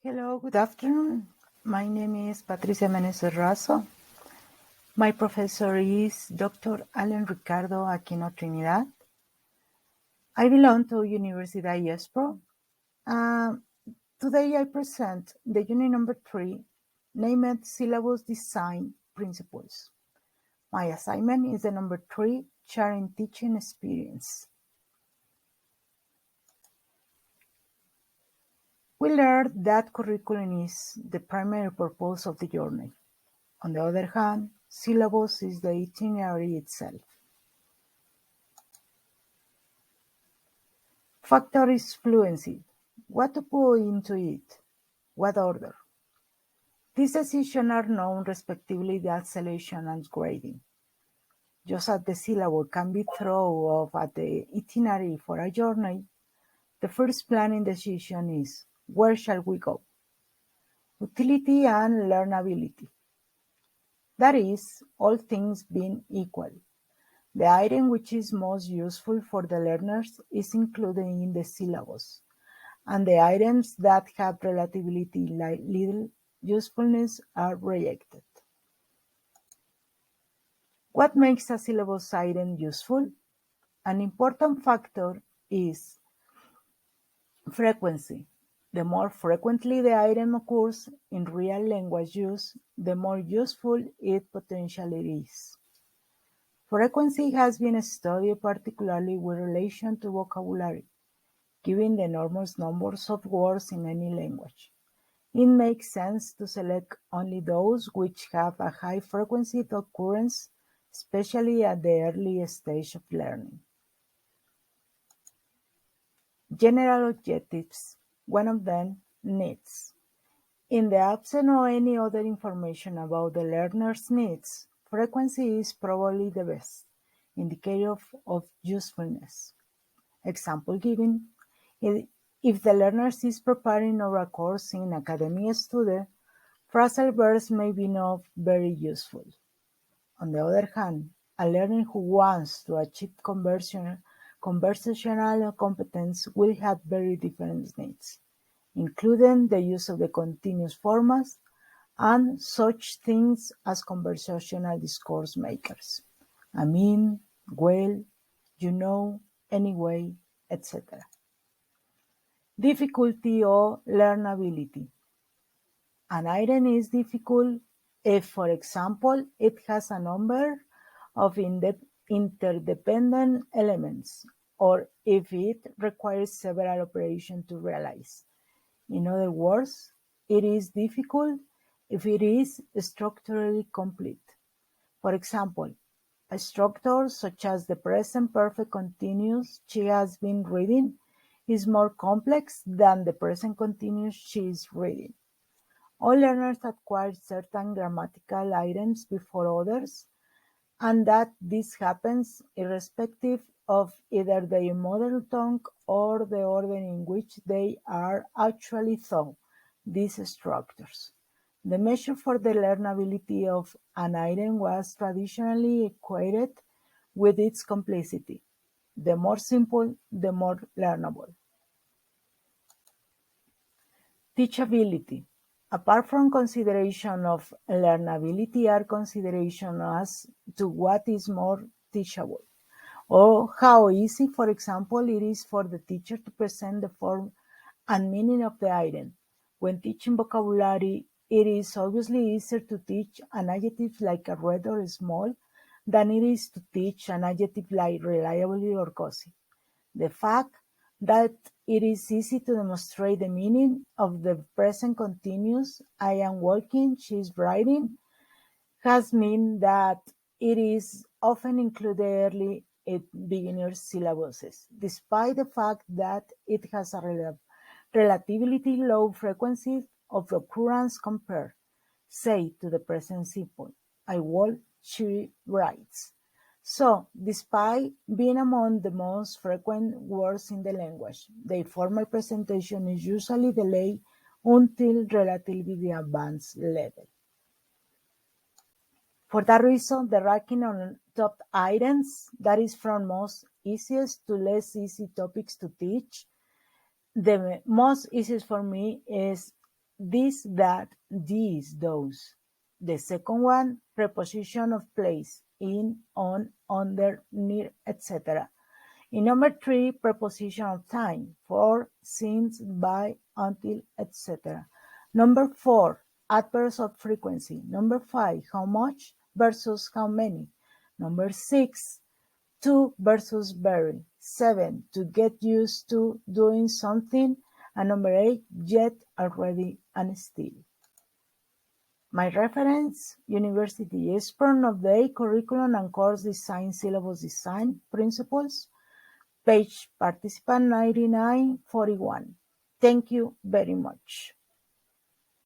Hello, good afternoon. My name is Patricia Meneses Razo. My professor is Dr. Allen Ricardo Aquino Trinidad. I belong to Universidad IESPRO. Today I present the unit number 3, named Syllabus Design Principles. My assignment is the number 3, Sharing Teaching Experience. We learned that curriculum is the primary purpose of the journey. On the other hand, syllabus is the itinerary itself. Factor is fluency. What to put into it? What order? These decisions are known respectively as selection and grading. Just as the syllabus can be thrown off at the itinerary for a journey, the first planning decision is, where shall we go? Utility and learnability. That is, all things being equal. The item which is most useful for the learners is included in the syllabus, and the items that have relatively little usefulness are rejected. What makes a syllabus item useful? An important factor is frequency. The more frequently the item occurs in real language use, the more useful it potentially is. Frequency has been studied particularly with relation to vocabulary, given the enormous numbers of words in any language. It makes sense to select only those which have a high frequency of occurrence, especially at the early stage of learning. General objectives. One of them, needs. In the absence of any other information about the learner's needs, frequency is probably the best indicator of usefulness. Example given, if the learner is preparing for a course in academic study, phrasal verbs may be not very useful. On the other hand, a learner who wants to achieve conversational competence will have very different needs, including the use of the continuous formats and such things as conversational discourse makers. I mean, well, you know, anyway, etc. Difficulty or learnability. An item is difficult if, for example, it has a number of interdependent elements, or if it requires several operations to realize. In other words, it is difficult if it is structurally complete. For example, a structure such as the present perfect continuous she has been reading is more complex than the present continuous she is reading. All learners acquire certain grammatical items before others, and that this happens irrespective of either their mother tongue or the order in which they are actually taught these structures. The measure for the learnability of an item was traditionally equated with its complexity. The more simple, the more learnable. Teachability. Apart from consideration of learnability are consideration as to what is more teachable, or how easy, for example, it is for the teacher to present the form and meaning of the item. When teaching vocabulary, it is obviously easier to teach an adjective like a red or small than it is to teach an adjective like reliably or cozy. The fact that it is easy to demonstrate the meaning of the present continuous, I am walking, she is riding, has meant that it is often included early in beginner syllabuses, despite the fact that it has a relatively low frequency of occurrence compared, say, to the present simple. I walk, she rides. So, despite being among the most frequent words in the language, their formal presentation is usually delayed until relatively advanced level. For that reason, the ranking on top items, that is from most easiest to less easy topics to teach, the most easiest for me is this, that, these, those. The second one, preposition of place, in, on, under, near, etc. In number 3, preposition of time, for, since, by, until, etc. Number 4, adverbs of frequency. Number 5, how much versus how many. Number 6, to versus very. 7, to get used to doing something. And number 8, yet, already, and still. My reference, University Expert of the Curriculum and Course Design, Syllabus Design Principles, page participant 9941. Thank you very much.